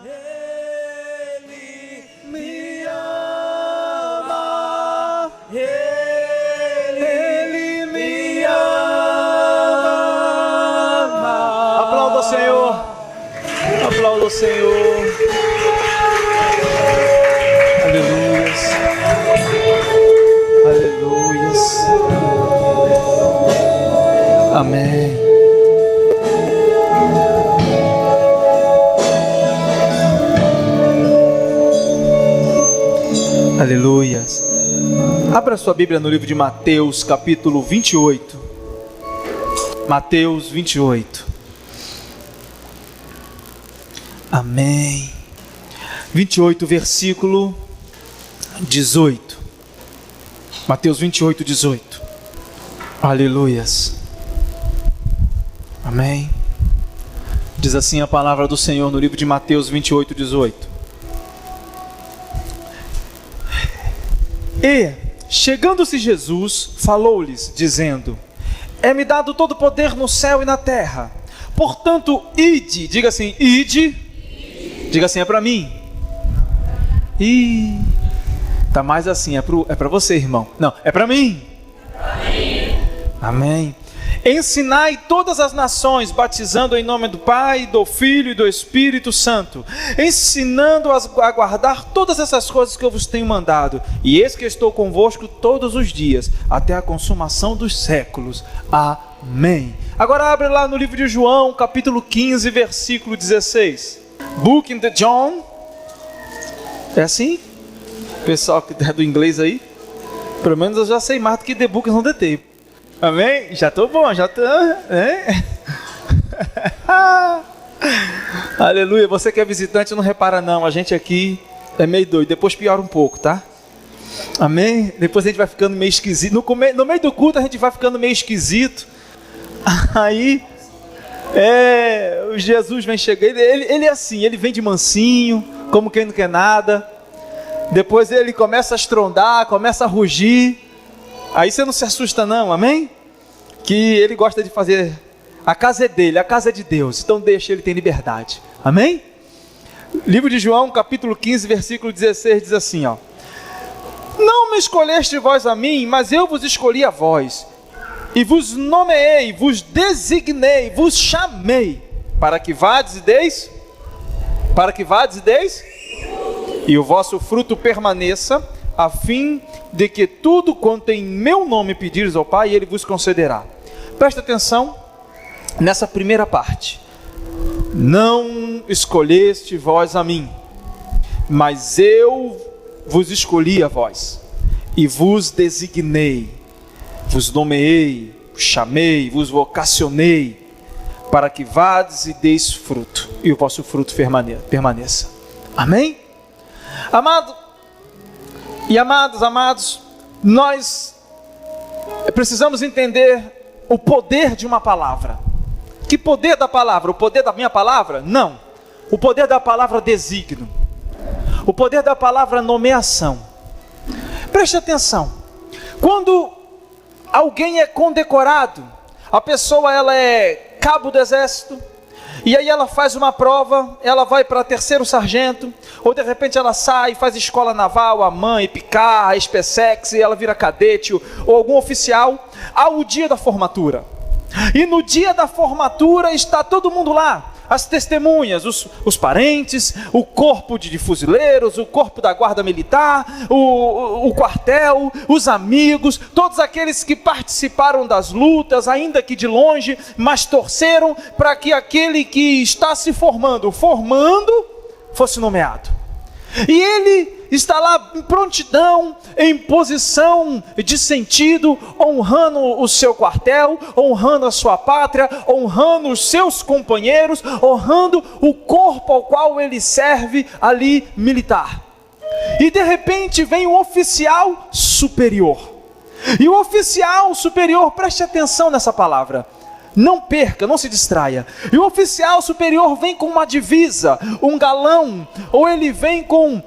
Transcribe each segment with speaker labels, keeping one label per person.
Speaker 1: Ele me ama, Ele me ama. Aplauda o Senhor, aplauda o Senhor. Aleluias, aleluias. Amém. Aleluias. Abra sua Bíblia no livro de Mateus, capítulo 28. Mateus 28. Amém. 28, versículo 18. Mateus 28, 18. Aleluias. Amém. Diz assim a palavra do Senhor no livro de Mateus 28, 18. E, chegando-se Jesus, falou-lhes, dizendo: É-me dado todo o poder no céu e na terra. Portanto, ide, diga assim, ide. Diga assim, é para mim. E tá mais assim, é para você, irmão. Não, é para mim. Amém. Ensinai todas as nações, batizando em nome do Pai, do Filho e do Espírito Santo, ensinando-as a guardar todas essas coisas que eu vos tenho mandado. E eis que estou convosco todos os dias, até a consumação dos séculos. Amém. Agora abre lá no livro de João, capítulo 15, versículo 16. Book in the John. É assim? Pessoal que é do inglês aí, pelo menos eu já sei mais do que the book on the table. Amém? Já estou bom, já estou. Aleluia. Você que é visitante não repara não, a gente aqui é meio doido, depois piora um pouco, tá? Amém? Depois a gente vai ficando meio esquisito, no meio do culto a gente vai ficando meio esquisito. Aí, o Jesus vem chegando, ele é assim, ele vem de mansinho, como quem não quer nada. Depois ele começa a estrondar, começa a rugir. Aí você não se assusta não, amém? Que ele gosta de fazer, a casa é dele, a casa é de Deus, então deixa ele ter liberdade, amém? Livro de João, capítulo 15, versículo 16, diz assim, ó: Não me escolheste vós a mim, mas eu vos escolhi a vós, e vos nomeei, vos designei, vos chamei, para que vades e deis, e o vosso fruto permaneça, a fim de que tudo quanto em meu nome pedires ao Pai, Ele vos concederá. Presta atenção nessa primeira parte. Não escolheste vós a mim, mas eu vos escolhi a vós, e vos designei, vos nomeei, vos chamei, vos vocacionei, para que vades e deis fruto, e o vosso fruto permaneça. Amém? Amado e amados, nós precisamos entender o poder de uma palavra. Que poder da palavra? O poder da minha palavra? Não. O poder da palavra designo. O poder da palavra nomeação. Preste atenção. Quando alguém é condecorado, a pessoa ela é cabo do exército, e aí ela faz uma prova, ela vai para terceiro sargento, ou de repente ela sai, faz escola naval, a mãe, picar, a SpaceX, e ela vira cadete, ou algum oficial, ao dia da formatura. E no dia da formatura está todo mundo lá, as testemunhas, os parentes, o corpo de fuzileiros, o corpo da guarda militar, o quartel, os amigos, todos aqueles que participaram das lutas, ainda que de longe, mas torceram para que aquele que está se formando, fosse nomeado. E ele está lá em prontidão, em posição de sentido, honrando o seu quartel, honrando a sua pátria, honrando os seus companheiros, honrando o corpo ao qual ele serve ali militar. E de repente vem um oficial superior. E o oficial superior, preste atenção nessa palavra, não perca, não se distraia. E o oficial superior vem com uma divisa, um galão, ou ele vem com,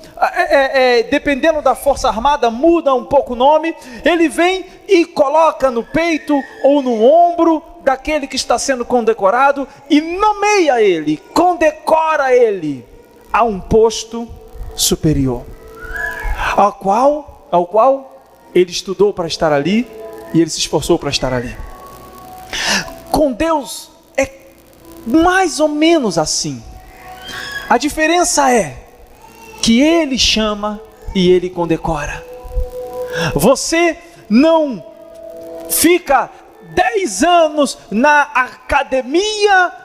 Speaker 1: dependendo da força armada, muda um pouco o nome. Ele vem e coloca no peito ou no ombro daquele que está sendo condecorado e nomeia ele, condecora ele a um posto superior, ao qual ele estudou para estar ali e ele se esforçou para estar ali. Com Deus é mais ou menos assim. A diferença é que ele chama e ele condecora. Você não fica 10 anos na academia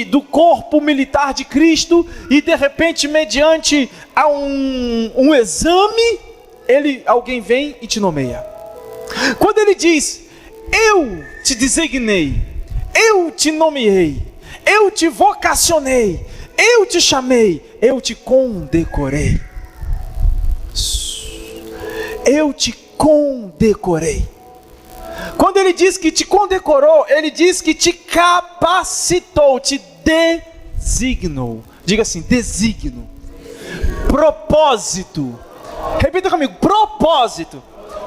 Speaker 1: do corpo militar de Cristo e de repente, mediante a um exame, alguém vem e te nomeia. Quando ele diz: eu te designei, eu te nomeei, eu te vocacionei, eu te chamei, eu te condecorei. Eu te condecorei. Quando ele diz que te condecorou, ele diz que te capacitou, te designou. Diga assim: designo. Propósito. Repita comigo: propósito.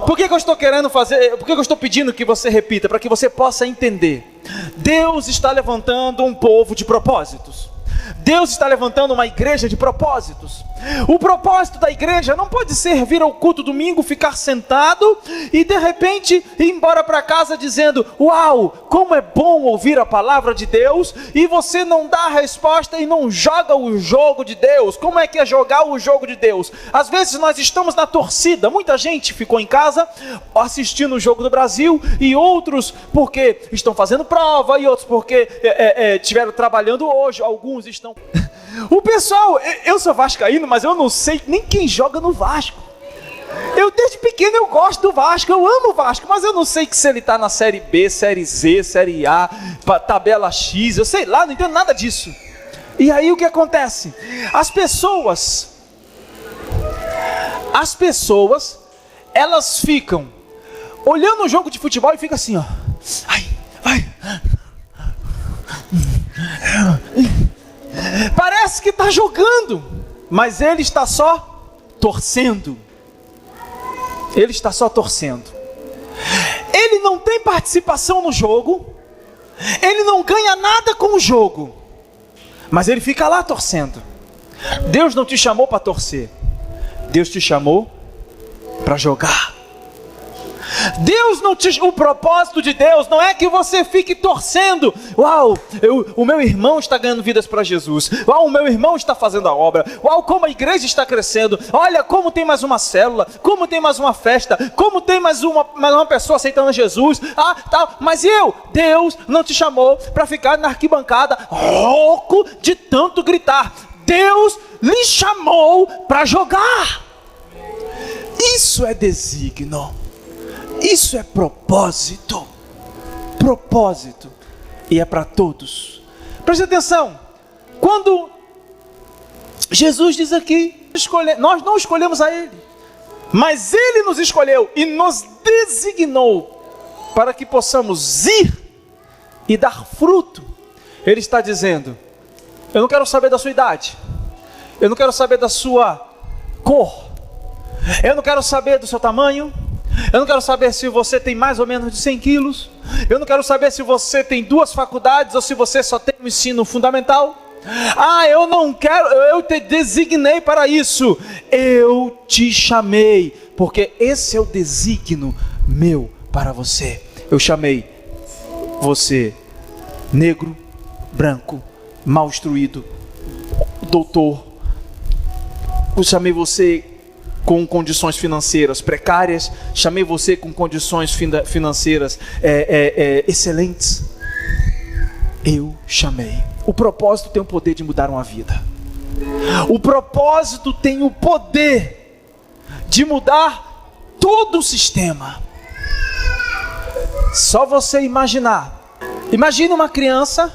Speaker 1: Por que eu estou querendo fazer? Por que eu estou pedindo que você repita? Para que você possa entender. Deus está levantando um povo de propósitos. Deus está levantando uma igreja de propósitos. O propósito da igreja não pode ser vir ao culto domingo, ficar sentado e de repente ir embora para casa dizendo: uau, como é bom ouvir a palavra de Deus, e você não dá a resposta e não joga o jogo de Deus. Como é que é jogar o jogo de Deus? Às vezes nós estamos na torcida. Muita gente ficou em casa assistindo o jogo do Brasil, e outros porque estão fazendo prova, e outros porque estiveram trabalhando hoje. Alguns estão... O pessoal, eu sou vascaíno, mas eu não sei nem quem joga no Vasco. Eu desde pequeno eu gosto do Vasco, eu amo o Vasco, mas eu não sei se ele está na Série B, Série Z, Série A, tabela X, eu sei lá, não entendo nada disso. E aí o que acontece? As pessoas, elas ficam olhando o jogo de futebol e ficam assim, ó. Ai, vai. Parece que está jogando, mas ele está só torcendo. Ele está só torcendo. Ele não tem participação no jogo, ele não ganha nada com o jogo, mas ele fica lá torcendo. Deus não te chamou para torcer, Deus te chamou para jogar. O propósito de Deus não é que você fique torcendo. Uau, o meu irmão está ganhando vidas para Jesus. Uau, o meu irmão está fazendo a obra. Uau, como a igreja está crescendo. Olha como tem mais uma célula, como tem mais uma festa, como tem mais uma pessoa aceitando Jesus. Mas Deus não te chamou para ficar na arquibancada rouco de tanto gritar. Deus lhe chamou para jogar. Isso é designo. Isso é propósito. Propósito. E é para todos. Preste atenção. Quando Jesus diz aqui, nós não escolhemos a Ele, mas Ele nos escolheu e nos designou para que possamos ir e dar fruto. Ele está dizendo: eu não quero saber da sua idade, eu não quero saber da sua cor, eu não quero saber do seu tamanho, eu não quero saber se você tem mais ou menos de 100 quilos. Eu não quero saber se você tem 2 faculdades ou se você só tem um ensino fundamental. Eu não quero, eu te designei para isso. Eu te chamei, porque esse é o designo meu para você. Eu chamei você negro, branco, mal instruído, doutor. Eu chamei você com condições financeiras precárias, chamei você com condições financeiras excelentes. Eu chamei. O propósito tem o poder de mudar uma vida. O propósito tem o poder de mudar todo o sistema. Só você imaginar. Imagine uma criança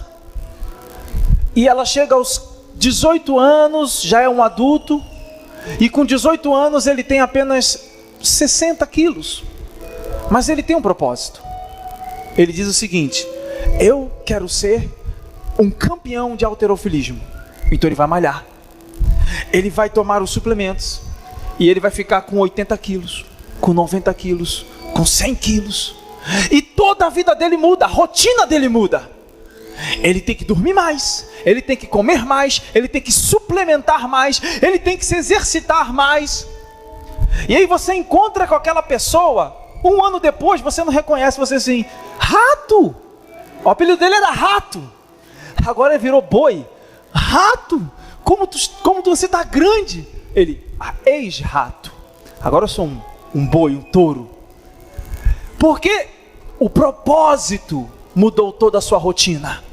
Speaker 1: e ela chega aos 18 anos, já é um adulto, e com 18 anos ele tem apenas 60 quilos. Mas ele tem um propósito. Ele diz o seguinte: eu quero ser um campeão de halterofilismo. Então ele vai malhar. Ele vai tomar os suplementos. E ele vai ficar com 80 quilos, com 90 quilos, com 100 quilos. E toda a vida dele muda, a rotina dele muda. Ele tem que dormir mais, ele tem que comer mais, ele tem que suplementar mais, ele tem que se exercitar mais. E aí você encontra com aquela pessoa, um ano depois você não reconhece, você assim, rato! O apelido dele era rato, agora ele virou boi. Rato, como você está grande. Ele, ex-rato, agora eu sou um boi, um touro. Porque o propósito mudou toda a sua rotina.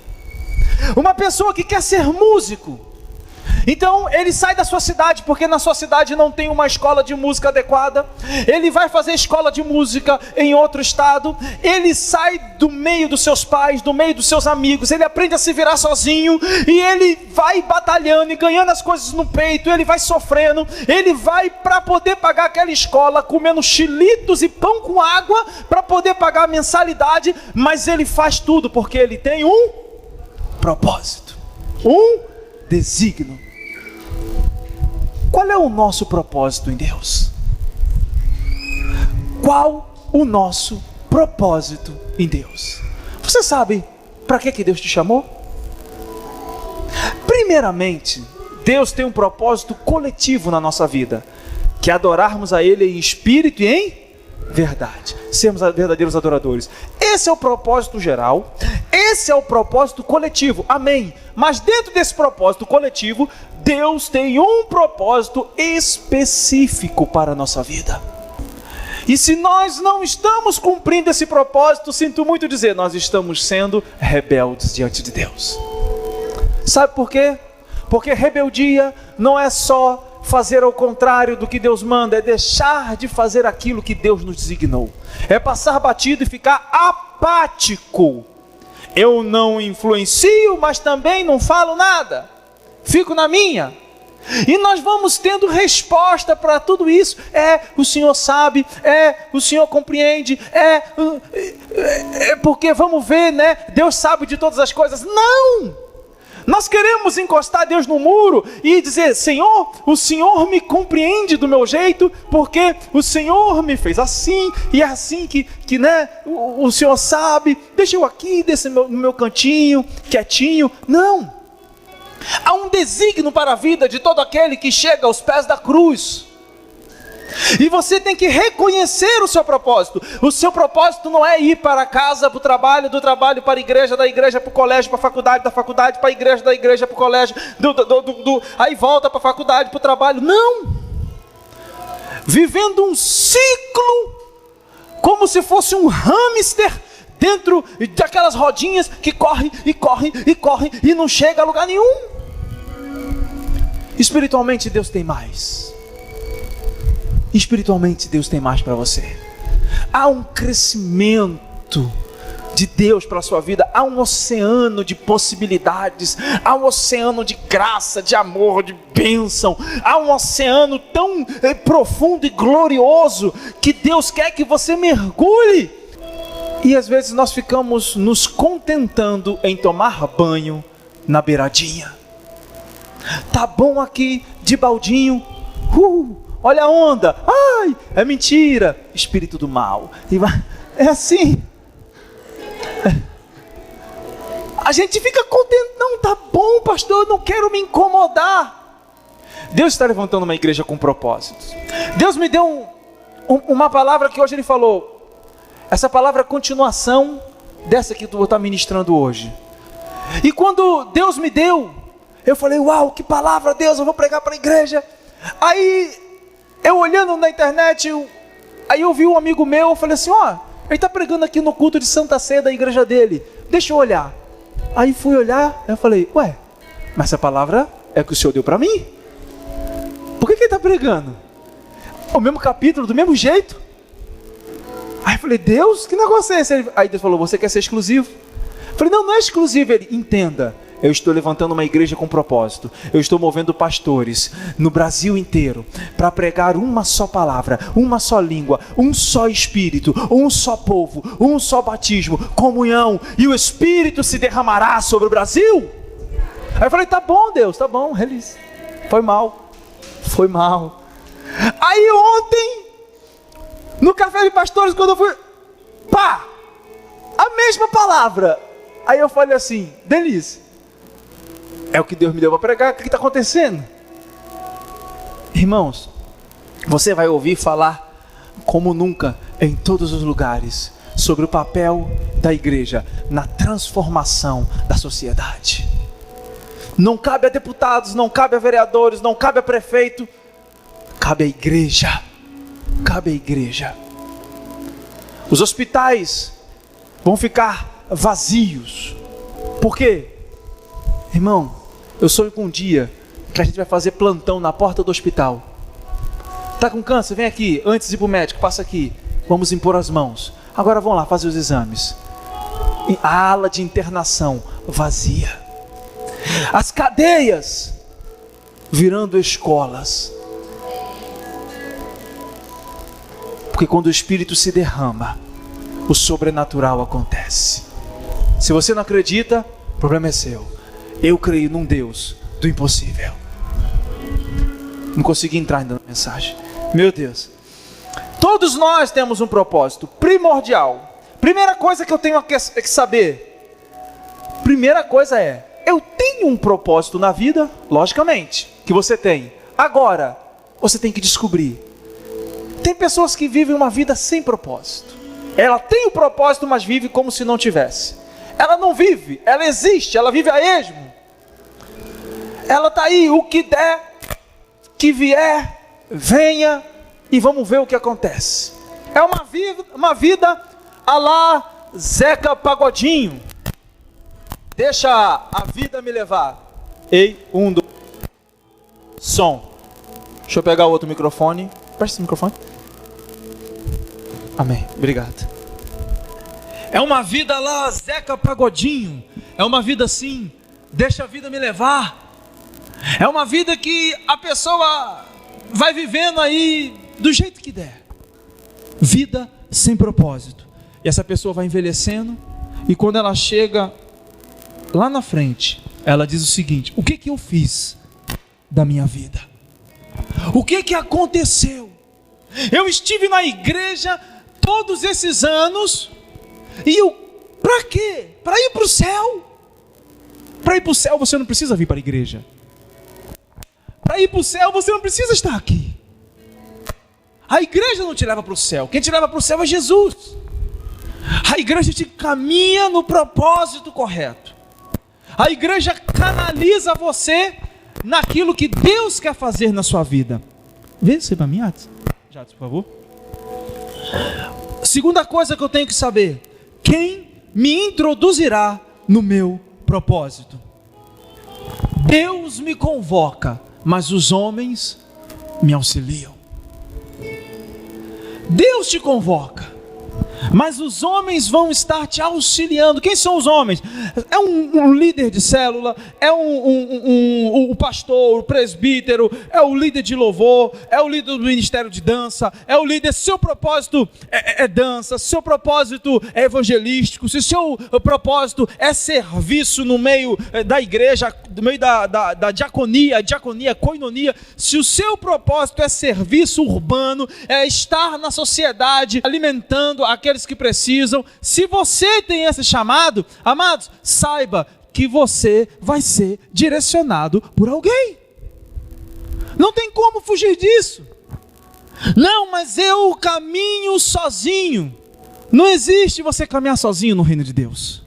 Speaker 1: Uma pessoa que quer ser músico, então ele sai da sua cidade, porque na sua cidade não tem uma escola de música adequada. Ele vai fazer escola de música em outro estado. Ele sai do meio dos seus pais, do meio dos seus amigos. Ele aprende a se virar sozinho, e ele vai batalhando e ganhando as coisas no peito. Ele vai sofrendo, ele vai para poder pagar aquela escola, comendo chilitos e pão com água, para poder pagar a mensalidade. Mas ele faz tudo porque ele tem um propósito, um desígnio. Qual é o nosso propósito em Deus? Qual o nosso propósito em Deus? Você sabe para que Deus te chamou? Primeiramente, Deus tem um propósito coletivo na nossa vida, que é adorarmos a Ele em espírito e em verdade, sermos verdadeiros adoradores. Esse é o propósito geral, esse é o propósito coletivo, amém. Mas dentro desse propósito coletivo, Deus tem um propósito específico para a nossa vida. E se nós não estamos cumprindo esse propósito, sinto muito dizer, nós estamos sendo rebeldes diante de Deus. Sabe por quê? Porque rebeldia não é só fazer ao contrário do que Deus manda, é deixar de fazer aquilo que Deus nos designou. É passar batido e ficar apático. Eu não influencio, mas também não falo nada. Fico na minha. E nós vamos tendo resposta para tudo isso. O Senhor sabe, o Senhor compreende, porque vamos ver, né? Deus sabe de todas as coisas. Não! Nós queremos encostar Deus no muro e dizer, Senhor, o Senhor me compreende do meu jeito, porque o Senhor me fez assim, e é assim que né, o Senhor sabe, deixa eu aqui no meu cantinho, quietinho. Não! Há um desígnio para a vida de todo aquele que chega aos pés da cruz. E você tem que reconhecer o seu propósito. O seu propósito não é ir para casa, para o trabalho, do trabalho para a igreja, da igreja para o colégio, para a faculdade, da faculdade para a igreja, da igreja para o colégio, aí volta para a faculdade, para o trabalho. Não! Vivendo um ciclo, como se fosse um hamster dentro daquelas rodinhas que corre e corre e corre e não chega a lugar nenhum. Espiritualmente Deus tem mais. Espiritualmente Deus tem mais para você. Há um crescimento de Deus para a sua vida. Há um oceano de possibilidades. Há um oceano de graça, de amor, de bênção. Há um oceano tão profundo e glorioso que Deus quer que você mergulhe. E às vezes nós ficamos nos contentando em tomar banho na beiradinha. Tá bom aqui de baldinho. Olha a onda. Ai, é mentira. Espírito do mal. É assim. A gente fica contente. Não, tá bom, pastor, eu não quero me incomodar. Deus está levantando uma igreja com propósitos. Deus me deu uma palavra que hoje Ele falou. Essa palavra é a continuação dessa que tu está ministrando hoje. E quando Deus me deu, eu falei, uau, que palavra, Deus, eu vou pregar para a igreja. Aí eu olhando na internet, aí eu vi um amigo meu, eu falei assim, ele está pregando aqui no culto de Santa Ceia da igreja dele, deixa eu olhar. Aí fui olhar, eu falei, mas essa palavra é que o Senhor deu para mim? Por que ele está pregando? O mesmo capítulo, do mesmo jeito? Aí eu falei, Deus, que negócio é esse? Aí Deus falou, você quer ser exclusivo? Eu falei, não é exclusivo. Ele, entenda. Eu estou levantando uma igreja com propósito. Eu estou movendo pastores no Brasil inteiro para pregar uma só palavra, uma só língua, um só espírito, um só povo, um só batismo, comunhão, e o Espírito se derramará sobre o Brasil. Aí eu falei, tá bom, Deus, tá bom, release. Foi mal. Aí ontem, no café de pastores, quando eu fui, a mesma palavra. Aí eu falei assim, Denise, é o que Deus me deu para pregar, o que está acontecendo? Irmãos, você vai ouvir falar como nunca em todos os lugares sobre o papel da igreja na transformação da sociedade. Não cabe a deputados, não cabe a vereadores, não cabe a prefeito, cabe à igreja. Cabe à igreja. Os hospitais vão ficar vazios. Por quê? Irmão, eu sonho com um dia que a gente vai fazer plantão na porta do hospital. Tá com câncer? Vem aqui, antes de ir para o médico, passa aqui. Vamos impor as mãos. Agora vão lá fazer os exames. E a ala de internação vazia. As cadeias virando escolas. Porque quando o Espírito se derrama, o sobrenatural acontece. Se você não acredita, o problema é seu. Eu creio num Deus do impossível. Não consegui entrar ainda na mensagem. Meu Deus. Todos nós temos um propósito primordial. Primeira coisa que eu tenho que saber. Primeira coisa é, eu tenho um propósito na vida? Logicamente, que você tem. Agora, você tem que descobrir. Tem pessoas que vivem uma vida sem propósito. Ela tem o propósito, mas vive como se não tivesse. Ela não vive, ela existe, ela vive a esmo. Ela está aí, o que der, que vier, venha e vamos ver o que acontece. É uma vida a lá Zeca Pagodinho. Deixa a vida me levar. Ei, 1, 2, som. Deixa eu pegar o outro microfone. Presta esse microfone. Amém, obrigado. É uma vida lá Zeca Pagodinho. É uma vida assim, deixa a vida me levar. É uma vida que a pessoa vai vivendo aí do jeito que der. Vida sem propósito. E essa pessoa vai envelhecendo. E quando ela chega lá na frente, ela diz o seguinte: o que eu fiz da minha vida? O que aconteceu? Eu estive na igreja todos esses anos. E eu, para quê? Para ir para o céu. Para ir para o céu você não precisa vir para a igreja. Para ir para o céu você não precisa estar aqui. A igreja não te leva para o céu. Quem te leva para o céu é Jesus. A igreja te caminha no propósito correto. A igreja canaliza você naquilo que Deus quer fazer na sua vida. Vê isso aí para mim, Jadson, por favor. Segunda coisa que eu tenho que saber: quem me introduzirá no meu propósito? Deus me convoca, mas os homens me auxiliam. Deus te convoca, mas os homens vão estar te auxiliando. Quem são os homens? É um líder de célula, é o pastor, o presbítero, é o líder de louvor, é o líder do ministério de dança, é o líder. Seu propósito é dança, seu propósito é evangelístico, se seu propósito é serviço no meio da igreja, no meio da diaconia, koinonia, se o seu propósito é serviço urbano, é estar na sociedade, alimentando aqueles que precisam, se você tem esse chamado, amados, saiba que você vai ser direcionado por alguém. Não tem como fugir disso. Não, mas eu caminho sozinho. Não existe você caminhar sozinho no reino de Deus.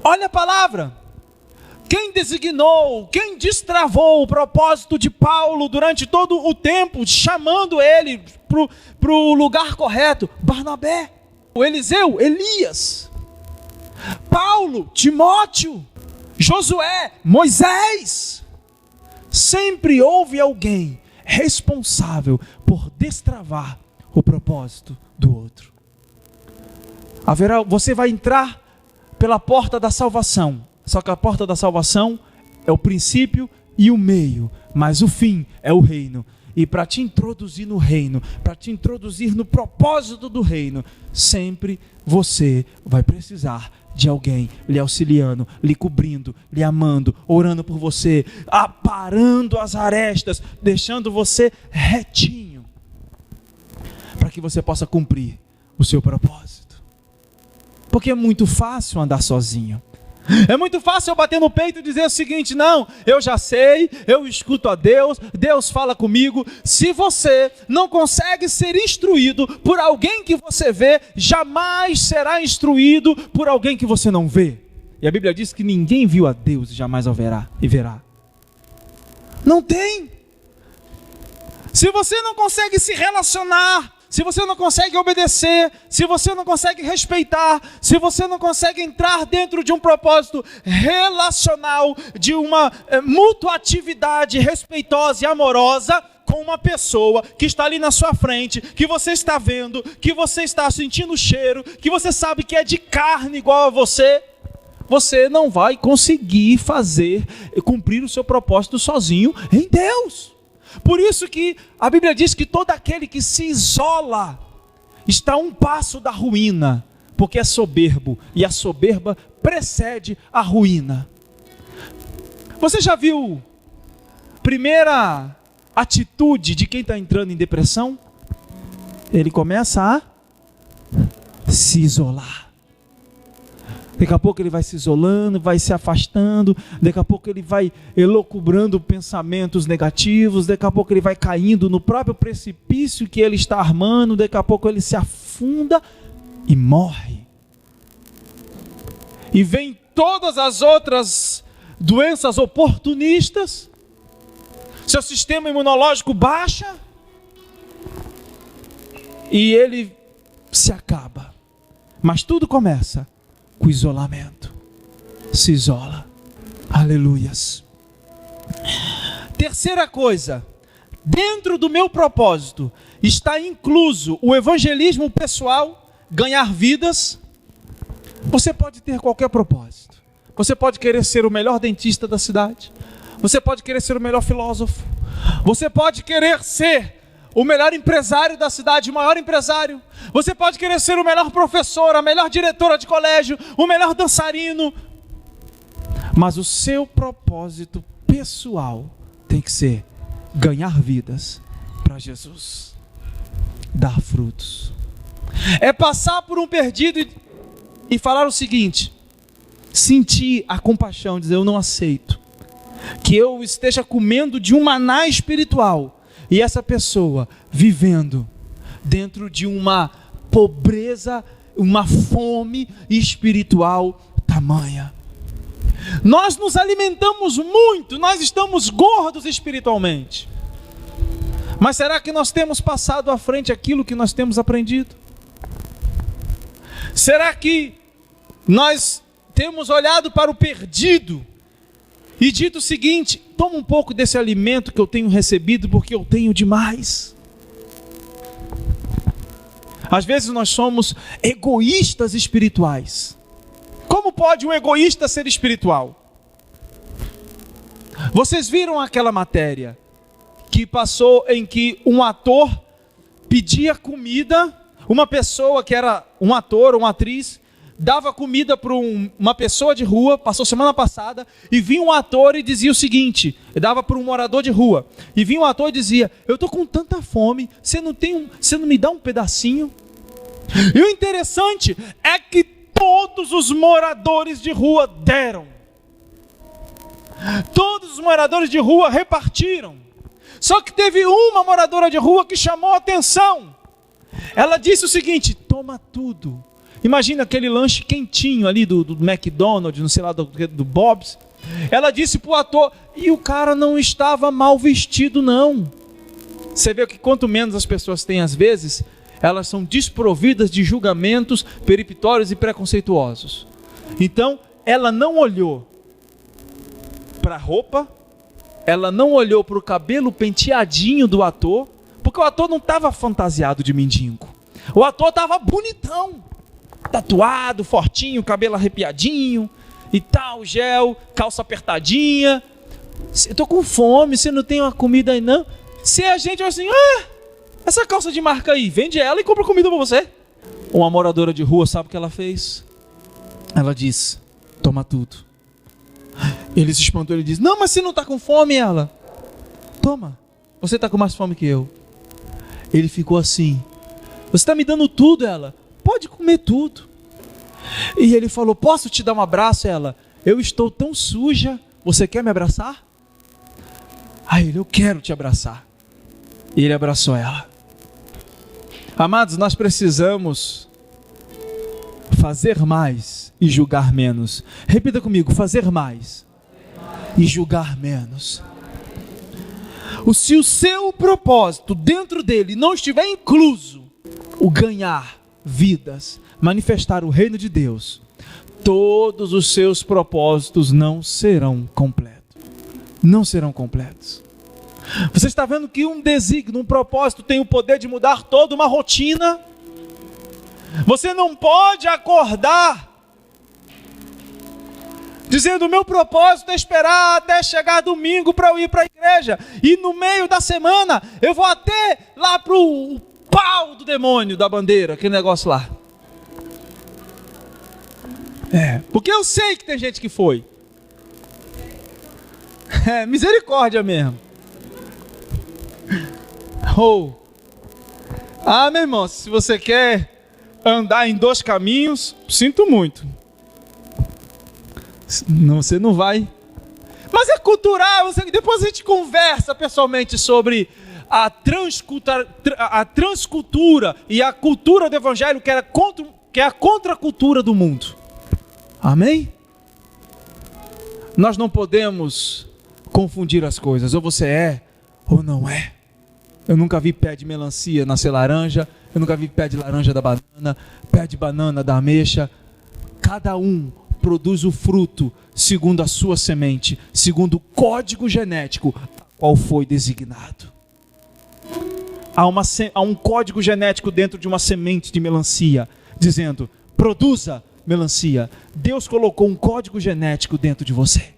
Speaker 1: Olha a palavra. Quem designou, quem destravou o propósito de Paulo durante todo o tempo, chamando ele para o lugar correto? Barnabé, o Eliseu, Elias, Paulo, Timóteo, Josué, Moisés. Sempre houve alguém responsável por destravar o propósito do outro. Você vai entrar pela porta da salvação. Só que a porta da salvação é o princípio e o meio, mas o fim é o reino. E para te introduzir no reino, para te introduzir no propósito do reino, sempre você vai precisar de alguém lhe auxiliando, lhe cobrindo, lhe amando, orando por você, aparando as arestas, deixando você retinho, para que você possa cumprir o seu propósito. Porque é muito fácil andar sozinho. É muito fácil eu bater no peito e dizer o seguinte: não, eu já sei, eu escuto a Deus, Deus fala comigo. Se você não consegue ser instruído por alguém que você vê, jamais será instruído por alguém que você não vê. E a Bíblia diz que ninguém viu a Deus e jamais o verá e verá. Não tem. Se você não consegue se relacionar, se você não consegue obedecer, se você não consegue respeitar, se você não consegue entrar dentro de um propósito relacional, de uma mutuatividade respeitosa e amorosa com uma pessoa que está ali na sua frente, que você está vendo, que você está sentindo o cheiro, que você sabe que é de carne igual a você, você não vai conseguir cumprir o seu propósito sozinho em Deus. Por isso que a Bíblia diz que todo aquele que se isola está a um passo da ruína, porque é soberbo, e a soberba precede a ruína. Você já viu a primeira atitude de quem está entrando em depressão? Ele começa a se isolar. Daqui a pouco ele vai se isolando, vai se afastando, daqui a pouco ele vai elucubrando pensamentos negativos, daqui a pouco ele vai caindo no próprio precipício que ele está armando, daqui a pouco ele se afunda e morre. E vem todas as outras doenças oportunistas, seu sistema imunológico baixa e ele se acaba. Mas tudo começa com isolamento. Se isola. Aleluias. Terceira coisa, dentro do meu propósito está incluso o evangelismo pessoal, ganhar vidas. Você pode ter qualquer propósito. Você pode querer ser o melhor dentista da cidade. Você pode querer ser o melhor filósofo. Você pode querer ser o melhor empresário da cidade, o maior empresário. Você pode querer ser o melhor professor, a melhor diretora de colégio, o melhor dançarino. Mas o seu propósito pessoal tem que ser ganhar vidas para Jesus. Dar frutos. É passar por um perdido e falar o seguinte: sentir a compaixão, dizer: eu não aceito que eu esteja comendo de um maná espiritual e essa pessoa vivendo dentro de uma pobreza, uma fome espiritual tamanha. Nós nos alimentamos muito, nós estamos gordos espiritualmente. Mas será que nós temos passado à frente aquilo que nós temos aprendido? Será que nós temos olhado para o perdido e dito o seguinte: toma um pouco desse alimento que eu tenho recebido, porque eu tenho demais? Às vezes nós somos egoístas espirituais. Como pode um egoísta ser espiritual? Vocês viram aquela matéria que passou em que um ator pedia comida, uma pessoa que era um ator, uma atriz, dava comida para uma pessoa de rua, passou semana passada, e vinha um ator e dizia o seguinte, dava para um morador de rua, e vinha um ator e dizia: eu estou com tanta fome, você não me dá um pedacinho? E o interessante é que todos os moradores de rua deram. Todos os moradores de rua repartiram. Só que teve uma moradora de rua que chamou a atenção. Ela disse o seguinte: toma tudo. Imagina aquele lanche quentinho ali do McDonald's, não sei lá, do Bob's. Ela disse para o ator, e o cara não estava mal vestido não. Você vê que quanto menos as pessoas têm às vezes, elas são desprovidas de julgamentos peremptórios e preconceituosos. Então, ela não olhou para a roupa, ela não olhou para o cabelo penteadinho do ator, porque o ator não estava fantasiado de mendigo. O ator estava bonitão, tatuado, fortinho, cabelo arrepiadinho e tal, gel, calça apertadinha. Eu estou com fome, você não tem uma comida aí não? Se a gente assim, essa calça de marca aí, vende ela e compra comida para você. Uma moradora de rua, sabe o que ela fez? Ela disse: toma tudo. Ele se espantou, ele disse: não, mas você não está com fome? Ela: toma, você está com mais fome que eu. Ele ficou assim: você está me dando tudo? Ela: pode comer tudo. E ele falou: posso te dar um abraço? Ela: eu estou tão suja, você quer me abraçar? Aí ele, eu quero te abraçar. E ele abraçou ela. Amados, nós precisamos fazer mais e julgar menos. Repita comigo, fazer mais e julgar menos. Se o seu propósito dentro dele não estiver incluso o ganhar vidas, manifestar o reino de Deus, todos os seus propósitos não serão completos. Não serão completos. Você está vendo que um desígnio, um propósito tem o poder de mudar toda uma rotina. Você não pode acordar dizendo, meu propósito é esperar até chegar domingo para eu ir para a igreja, e no meio da semana eu vou até lá para o pau do demônio da bandeira, aquele negócio lá. Porque eu sei que tem gente que foi. Misericórdia mesmo. Meu irmão, se você quer andar em 2 caminhos, sinto muito. Não, você não vai. Mas é cultural. Depois a gente conversa pessoalmente sobre a transcultura e a cultura do evangelho, que é a contracultura do mundo. Amém? Nós não podemos confundir as coisas. Ou você é, ou não é. Eu nunca vi pé de melancia nascer laranja. Eu nunca vi pé de laranja da banana, pé de banana da ameixa. Cada um produz o fruto segundo a sua semente, segundo o código genético qual foi designado. Há um código genético dentro de uma semente de melancia, dizendo, produza melancia. Deus colocou um código genético dentro de você.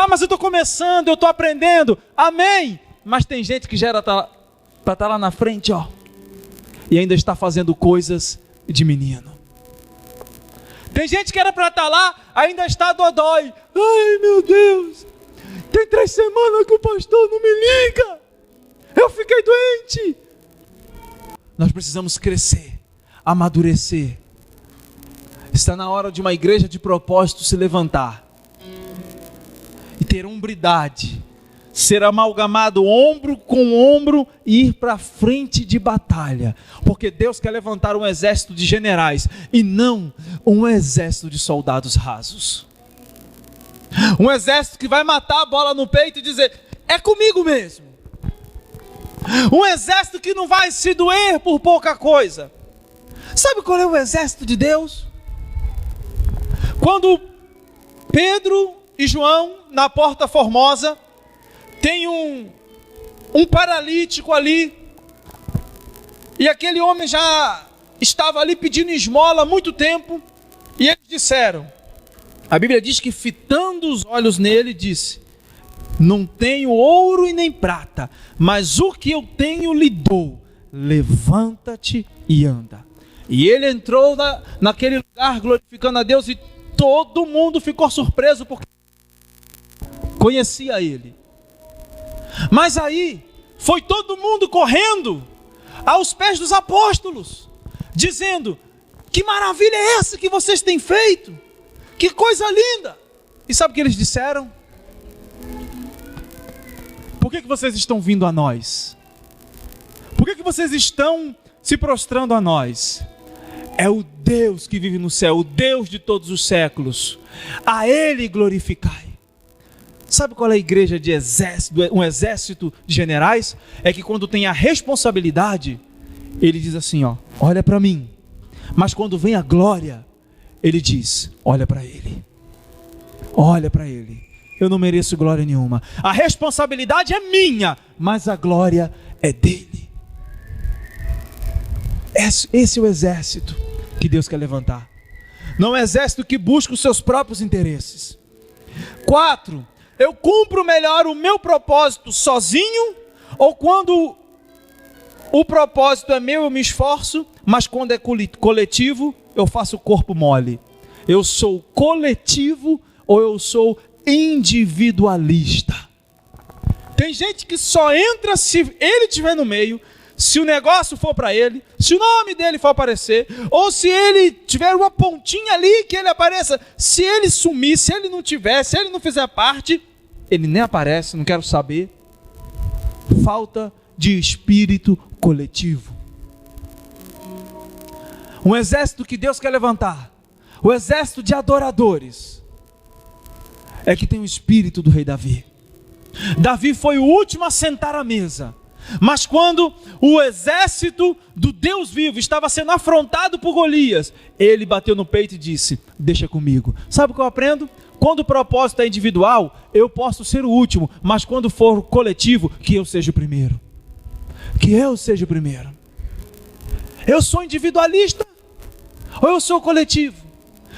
Speaker 1: Mas eu estou começando, eu estou aprendendo. Amém. Mas tem gente que já era para estar lá na frente, e ainda está fazendo coisas de menino. Tem gente que era para estar lá, ainda está dodói. Ai, meu Deus, tem 3 semanas que o pastor não me liga. Eu fiquei doente. Nós precisamos crescer, amadurecer. Está na hora de uma igreja de propósito se levantar e ter hombridade, ser amalgamado ombro com ombro e ir para frente de batalha, porque Deus quer levantar um exército de generais e não um exército de soldados rasos. Um exército que vai matar a bola no peito e dizer, é comigo mesmo. Um exército que não vai se doer por pouca coisa. Sabe qual é o exército de Deus? Quando Pedro e João, na Porta Formosa, tem um paralítico ali, e aquele homem já estava ali pedindo esmola há muito tempo, e eles disseram, a Bíblia diz que fitando os olhos nele, disse, não tenho ouro e nem prata, mas o que eu tenho lhe dou, levanta-te e anda. E ele entrou naquele lugar glorificando a Deus, e todo mundo ficou surpreso, porque conhecia ele. Mas aí, foi todo mundo correndo aos pés dos apóstolos, dizendo, que maravilha é essa que vocês têm feito? Que coisa linda! E sabe o que eles disseram? Por que vocês estão vindo a nós? Por que vocês estão se prostrando a nós? É o Deus que vive no céu, o Deus de todos os séculos. A Ele glorificai. Sabe qual é a igreja de exército, um exército de generais? É que quando tem a responsabilidade, ele diz assim, olha para mim. Mas quando vem a glória, ele diz, olha para Ele. Olha para Ele. Eu não mereço glória nenhuma. A responsabilidade é minha, mas a glória é dele. Esse é o exército que Deus quer levantar. Não é um exército que busca os seus próprios interesses. 4. Eu cumpro melhor o meu propósito sozinho, ou quando o propósito é meu, eu me esforço, mas quando é coletivo, eu faço o corpo mole. Eu sou coletivo ou eu sou individualista? Tem gente que só entra se ele estiver no meio, se se o negócio for para ele, se o nome dele for aparecer, ou se ele tiver uma pontinha ali que ele apareça, se ele sumir, se ele não tiver, se ele não fizer parte, ele nem aparece, não quero saber. Falta de espírito coletivo. Um exército que Deus quer levantar, o exército de adoradores, é que tem o espírito do rei Davi. Davi foi o último a sentar à mesa, mas quando o exército do Deus vivo estava sendo afrontado por Golias, ele bateu no peito e disse: deixa comigo. Sabe o que eu aprendo? Quando o propósito é individual, eu posso ser o último, mas quando for coletivo, que eu seja o primeiro. Que eu seja o primeiro. Eu sou individualista ou eu sou coletivo?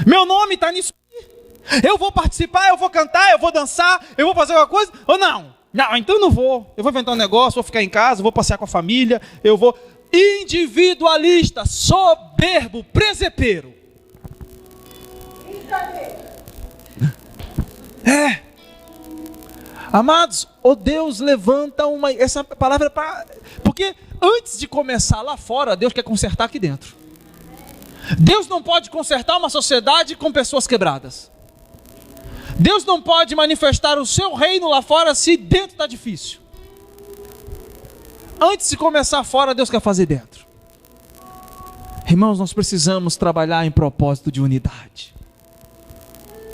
Speaker 1: Meu nome está nisso. Eu vou participar, eu vou cantar, eu vou dançar, eu vou fazer alguma coisa ou não? Não, então não vou. Eu vou inventar um negócio, vou ficar em casa, vou passear com a família, eu vou... Individualista, soberbo, presepeiro. Amados, o Deus levanta uma... Essa palavra é para... Porque antes de começar lá fora, Deus quer consertar aqui dentro. Deus não pode consertar uma sociedade com pessoas quebradas. Deus não pode manifestar o seu reino lá fora se dentro está difícil. Antes de começar fora, Deus quer fazer dentro. Irmãos, nós precisamos trabalhar em propósito de unidade.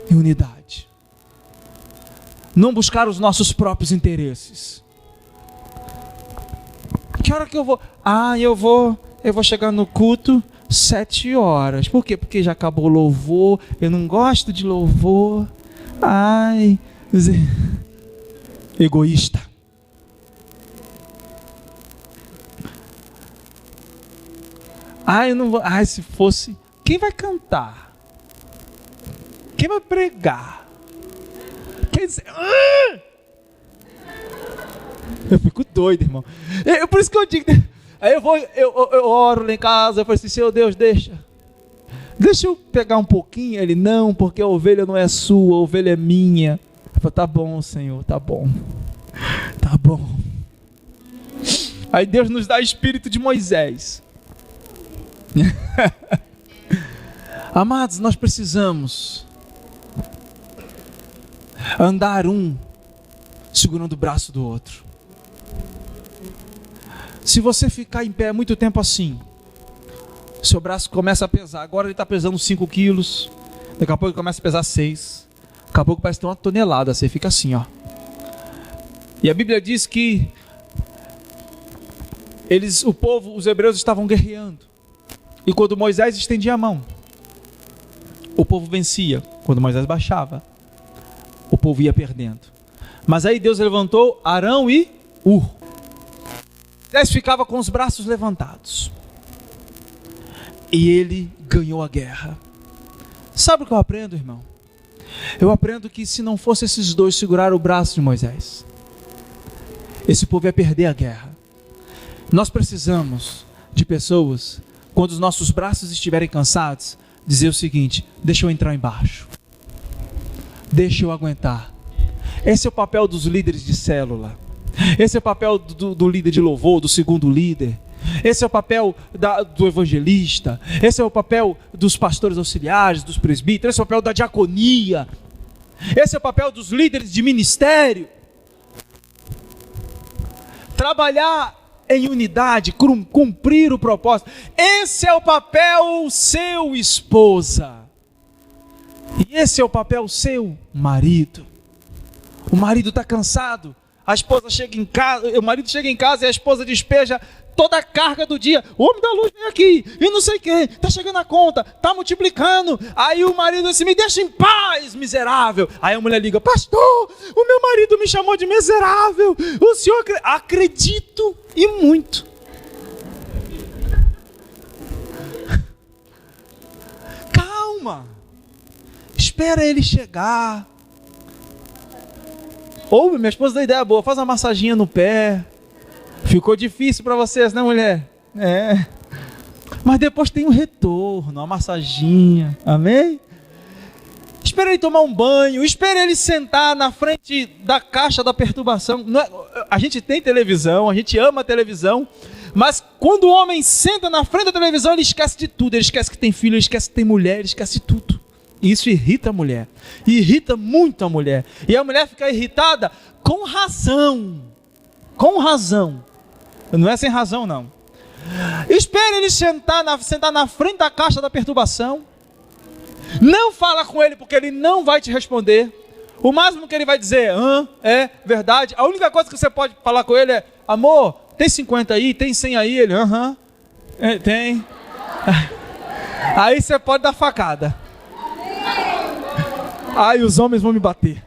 Speaker 1: Em unidade. Não buscar os nossos próprios interesses. Que hora que eu vou? Eu vou chegar no culto 7 horas. Por quê? Porque já acabou o louvor. Eu não gosto de louvor. Egoísta. Eu não vou. Se fosse. Quem vai cantar? Quem vai pregar? Quer dizer. Eu fico doido, irmão. Por isso que eu digo. Aí eu oro lá em casa. Eu falo assim: Senhor Deus, deixa eu pegar um pouquinho. Ele: não, porque a ovelha não é sua, a ovelha é minha. Eu falo: tá bom, Senhor, tá bom. Tá bom. Aí Deus nos dá espírito de Moisés. Amados, nós precisamos andar um segurando o braço do outro. Se você ficar em pé muito tempo assim, seu braço começa a pesar. Agora ele está pesando 5 quilos, daqui a pouco ele começa a pesar 6, daqui a pouco parece ter 1 tonelada. Você fica assim, ó. E a Bíblia diz que os hebreus estavam guerreando, e quando Moisés estendia a mão, o povo vencia. Quando Moisés baixava, o povo ia perdendo. Mas aí Deus levantou Arão e Hur. Moisés ficava com os braços levantados, e ele ganhou a guerra. Sabe o que eu aprendo, irmão? Eu aprendo que se não fosse esses dois segurar o braço de Moisés, esse povo ia perder a guerra. Nós precisamos de pessoas, quando os nossos braços estiverem cansados, dizer o seguinte: deixa eu entrar embaixo, deixa eu aguentar. Esse é o papel dos líderes de célula. Esse é o papel do líder de louvor, do segundo líder. Esse é o papel do evangelista. Esse é o papel dos pastores auxiliares, dos presbíteros. Esse é o papel da diaconia. Esse é o papel dos líderes de ministério. Trabalhar em unidade, cumprir o propósito. Esse é o papel seu, esposa. E esse é o papel seu, marido. O marido está cansado. A esposa chega em casa, o marido chega em casa e a esposa despeja toda a carga do dia. O homem da luz vem aqui, e não sei quem, está chegando a conta, está multiplicando. Aí o marido diz assim: me deixa em paz, miserável. Aí a mulher liga: pastor, o meu marido me chamou de miserável. O senhor acredito e muito. Calma, espera ele chegar. Ou minha esposa dá ideia boa: faz uma massaginha no pé. Ficou difícil para vocês, né, mulher? Mas depois tem um retorno, uma massaginha. Amém? Espera ele tomar um banho. Espera ele sentar na frente da caixa da perturbação. A gente tem televisão, a gente ama a televisão, Mas quando o homem senta na frente da televisão, ele esquece de tudo. Ele esquece que tem filho, ele esquece que tem mulher, ele esquece de tudo. E isso irrita a mulher. E irrita muito a mulher. E a mulher fica irritada com razão. Com razão. Não é sem razão, não. Espere ele sentar na frente da caixa da perturbação. Não fala com ele, porque ele não vai te responder. O máximo que ele vai dizer é verdade. A única coisa que você pode falar com ele é: amor, tem 50 aí? Tem 100 aí? Ele, tem. Aí você pode dar facada. Aí os homens vão me bater.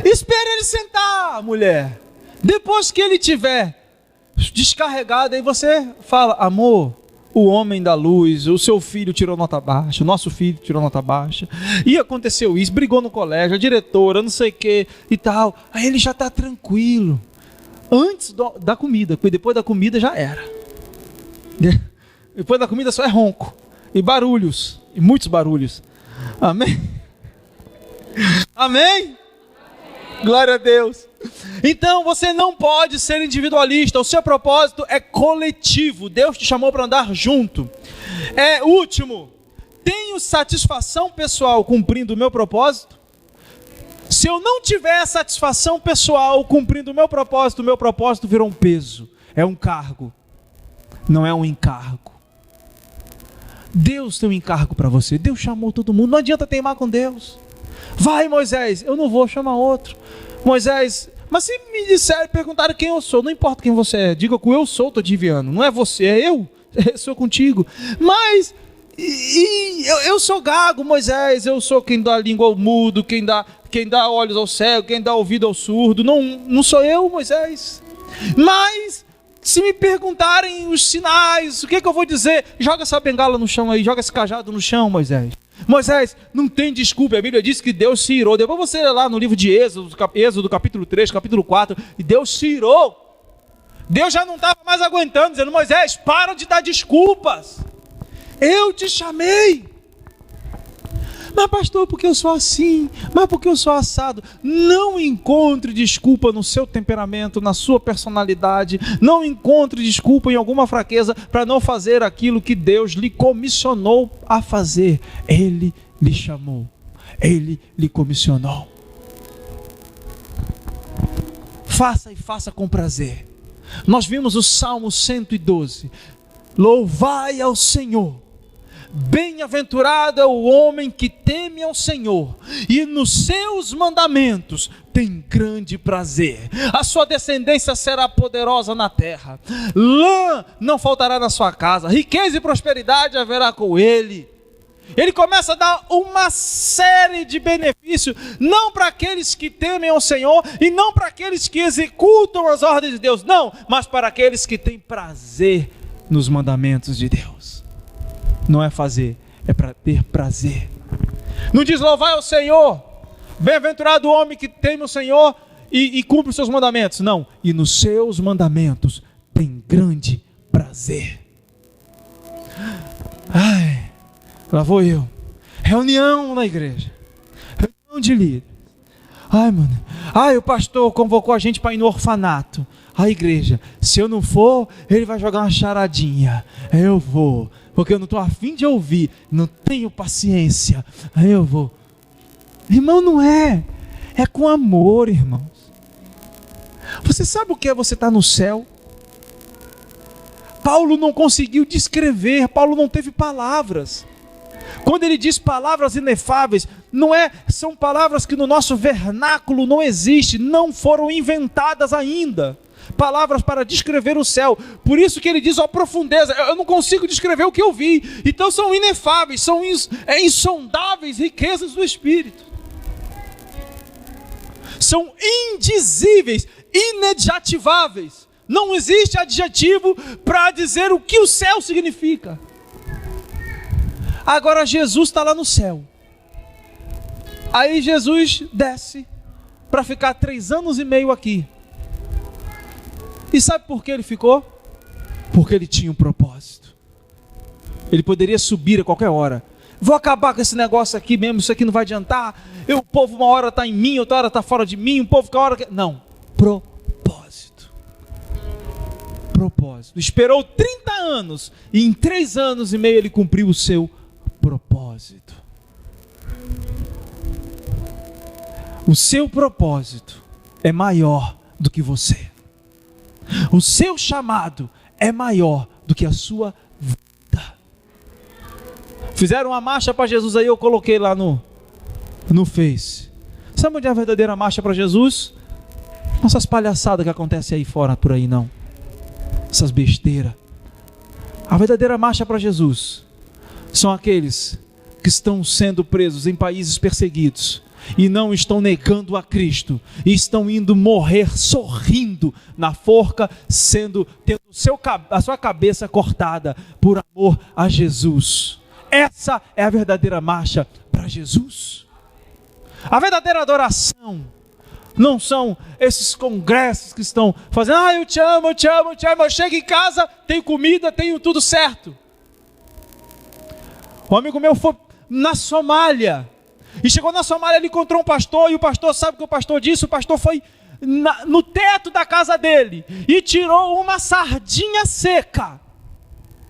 Speaker 1: Espera ele sentar, mulher. Depois que ele tiver descarregado, aí você fala: amor, o homem da luz, o seu filho tirou nota baixa, o nosso filho tirou nota baixa, e aconteceu isso, brigou no colégio, a diretora, não sei o que e tal. Aí ele já está tranquilo. Antes da comida, porque depois da comida já era. Depois da comida só é ronco, e barulhos, e muitos barulhos. Amém? Amém? Glória a Deus. Então você não pode ser individualista. O seu propósito é coletivo. Deus te chamou para andar junto. Último, tenho satisfação pessoal cumprindo o meu propósito? Se eu não tiver satisfação pessoal cumprindo o meu propósito virou um peso. É um cargo. Não é um encargo. Deus tem um encargo para você. Deus chamou todo mundo. Não adianta teimar com Deus. Vai, Moisés. Eu não vou chamar outro. Moisés, mas se me disserem, perguntaram quem eu sou, não importa quem você é, diga que eu sou, estou adivinhando. Não é você, é eu sou contigo. Mas eu sou gago, Moisés. Eu sou quem dá língua ao mudo, quem dá olhos ao cego, quem dá ouvido ao surdo. Não sou eu, Moisés. Mas se me perguntarem os sinais, o que eu vou dizer? Joga essa bengala no chão aí, joga esse cajado no chão, Moisés. Moisés, não tem desculpa. A Bíblia diz que Deus se irou. Depois você lê lá no livro de Êxodo capítulo 3, capítulo 4, e Deus se irou. Deus já não estava mais aguentando, dizendo: Moisés, para de dar desculpas. Eu te chamei. Mas pastor, porque eu sou assim? Mas porque eu sou assado? Não encontre desculpa no seu temperamento, na sua personalidade. Não encontre desculpa em alguma fraqueza para não fazer aquilo que Deus lhe comissionou a fazer. Ele lhe chamou. Ele lhe comissionou. Faça e faça com prazer. Nós vimos o Salmo 112. Louvai ao Senhor. Bem-aventurado é o homem que teme ao Senhor e nos seus mandamentos tem grande prazer. A sua descendência será poderosa na terra. Lã não faltará na sua casa. Riqueza e prosperidade haverá com ele. Ele começa a dar uma série de benefícios, não para aqueles que temem ao Senhor e não para aqueles que executam as ordens de Deus, não, mas para aqueles que têm prazer nos mandamentos de Deus. Não é fazer, é para ter prazer. Não diz louvai ao Senhor, bem-aventurado o homem que teme o Senhor e cumpre os seus mandamentos. Não, e nos seus mandamentos tem grande prazer. Ai, lá vou eu. Reunião na igreja. Reunião de líderes. Ai, mano. Ai, o pastor convocou a gente para ir no orfanato. A igreja, se eu não for, ele vai jogar uma charadinha. Eu vou, porque eu não estou afim de ouvir, não tenho paciência. Aí eu vou. Irmão, não é. É com amor, irmãos. Você sabe o que é você estar no céu? Paulo não conseguiu descrever, Paulo não teve palavras. Quando ele diz palavras inefáveis, são palavras que no nosso vernáculo não existem, não foram inventadas ainda. Palavras para descrever o céu. Por isso que ele diz, ó profundeza, eu não consigo descrever o que eu vi. Então são inefáveis, são insondáveis riquezas do Espírito. São indizíveis, inadjetiváveis. Não existe adjetivo para dizer o que o céu significa. Agora Jesus está lá no céu. Aí Jesus desce para ficar 3 anos e meio aqui. E sabe por que ele ficou? Porque ele tinha um propósito. Ele poderia subir a qualquer hora. Vou acabar com esse negócio aqui mesmo, isso aqui não vai adiantar. O povo uma hora está em mim, outra hora está fora de mim, o povo que a hora... Não, propósito. propósito. Esperou 30 anos e em 3 anos e meio ele cumpriu o seu propósito. O seu propósito é maior do que você. O seu chamado é maior do que a sua vida. Fizeram uma marcha para Jesus aí, eu coloquei lá no Face. Sabe onde é a verdadeira marcha para Jesus? Essas palhaçadas que acontecem aí fora, por aí não. Essas besteiras. A verdadeira marcha para Jesus são aqueles que estão sendo presos em países perseguidos e não estão negando a Cristo, e estão indo morrer sorrindo na forca, tendo a sua cabeça cortada por amor a Jesus. Essa é a verdadeira marcha para Jesus. A verdadeira adoração não são esses congressos que estão fazendo, eu te amo, eu te amo, eu te amo, eu chego em casa, tenho comida, tenho tudo certo. Um amigo meu foi na Somália, e chegou na Somália, ele encontrou um pastor, e o pastor, sabe o que o pastor disse? O pastor foi no teto da casa dele, e tirou uma sardinha seca,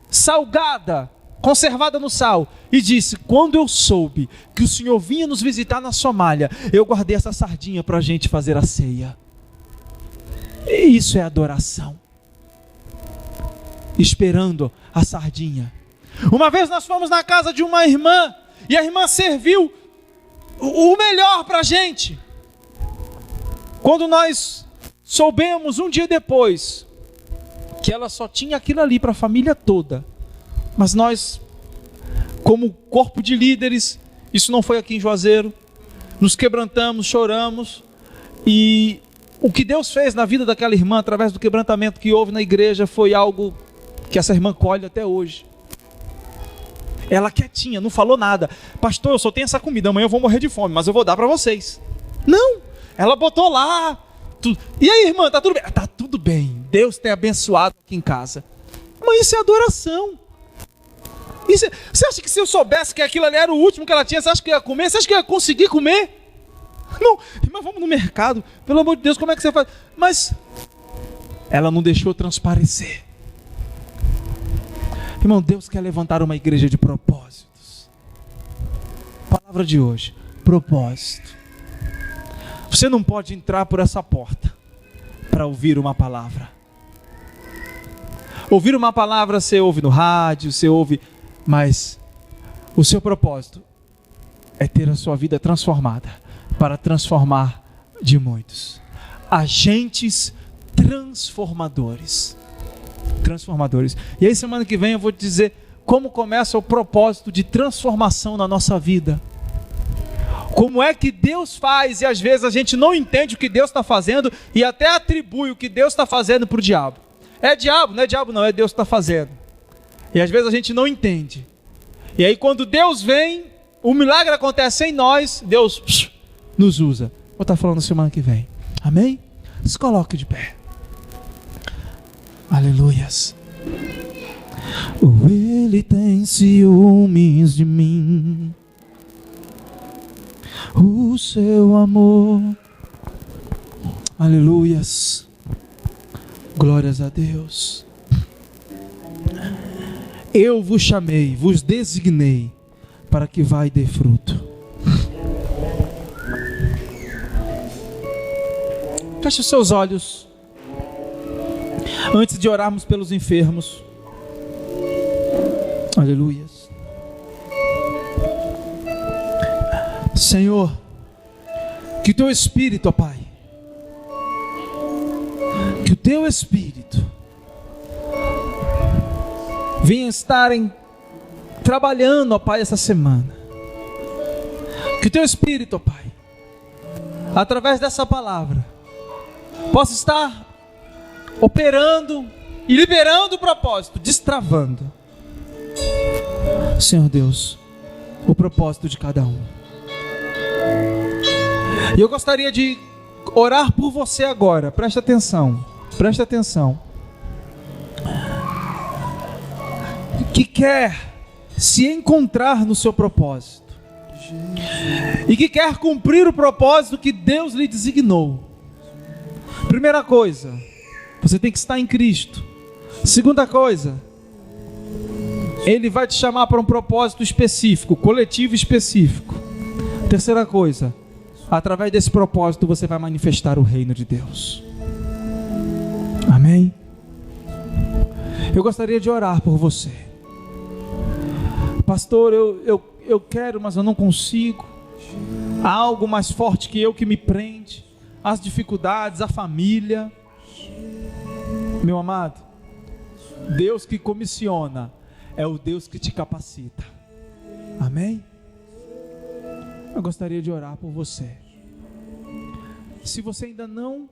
Speaker 1: salgada, conservada no sal, e disse: quando eu soube que o Senhor vinha nos visitar na Somália, eu guardei essa sardinha para a gente fazer a ceia. E isso é adoração, esperando a sardinha. Uma vez nós fomos na casa de uma irmã, e a irmã serviu o melhor para a gente. Quando nós soubemos um dia depois que ela só tinha aquilo ali para a família toda, mas nós, como corpo de líderes, isso não foi aqui em Juazeiro, nos quebrantamos, choramos, e o que Deus fez na vida daquela irmã, através do quebrantamento que houve na igreja, foi algo que essa irmã colhe até hoje. Ela quietinha, não falou nada. Pastor, eu só tenho essa comida, amanhã eu vou morrer de fome, mas eu vou dar para vocês. Não, ela botou lá. E aí, irmã, tá tudo bem? Tá tudo bem, Deus tem abençoado aqui em casa. Mas isso é adoração. Você acha que se eu soubesse que aquilo ali era o último que ela tinha, você acha que eu ia comer? Você acha que eu ia conseguir comer? Não, mas vamos no mercado, pelo amor de Deus, como é que você faz? Mas ela não deixou transparecer. Irmão, Deus quer levantar uma igreja de propósitos. Palavra de hoje, propósito. Você não pode entrar por essa porta para ouvir uma palavra. Ouvir uma palavra você ouve no rádio, você ouve, mas o seu propósito é ter a sua vida transformada para transformar de muitos. Agentes transformadores. E aí semana que vem eu vou te dizer como começa o propósito de transformação na nossa vida. Como é que Deus faz, e às vezes a gente não entende o que Deus está fazendo e até atribui o que Deus está fazendo para o diabo. É diabo? Não é diabo não, é Deus que está fazendo. E às vezes a gente não entende. E aí quando Deus vem, o milagre acontece em nós, Deus nos usa. Vou estar falando semana que vem. Amém? Se coloque de pé. Aleluias. Ele tem ciúmes de mim, o seu amor. Aleluias. Glórias a Deus. Eu vos chamei, vos designei para que vá e dê fruto. Feche os seus olhos antes de orarmos pelos enfermos. Aleluias. Senhor, que o teu Espírito, ó Pai, que o teu Espírito venha estar trabalhando, ó Pai, essa semana. Que o teu Espírito, ó Pai, através dessa palavra, possa estar operando e liberando o propósito, destravando, Senhor Deus, o propósito de cada um. E eu gostaria de orar por você agora. Presta atenção, presta atenção. Que quer se encontrar no seu propósito e que quer cumprir o propósito que Deus lhe designou. Primeira coisa, você tem que estar em Cristo. Segunda coisa, Ele vai te chamar para um propósito específico, coletivo específico. Terceira coisa, através desse propósito você vai manifestar o reino de Deus. Amém? Eu gostaria de orar por você. Pastor, eu quero, mas eu não consigo. Há algo mais forte que eu que me prende. As dificuldades, a família. Meu amado, Deus que comissiona é o Deus que te capacita. Amém? Eu gostaria de orar por você. Se você ainda não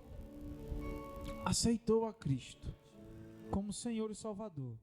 Speaker 1: aceitou a Cristo como Senhor e Salvador,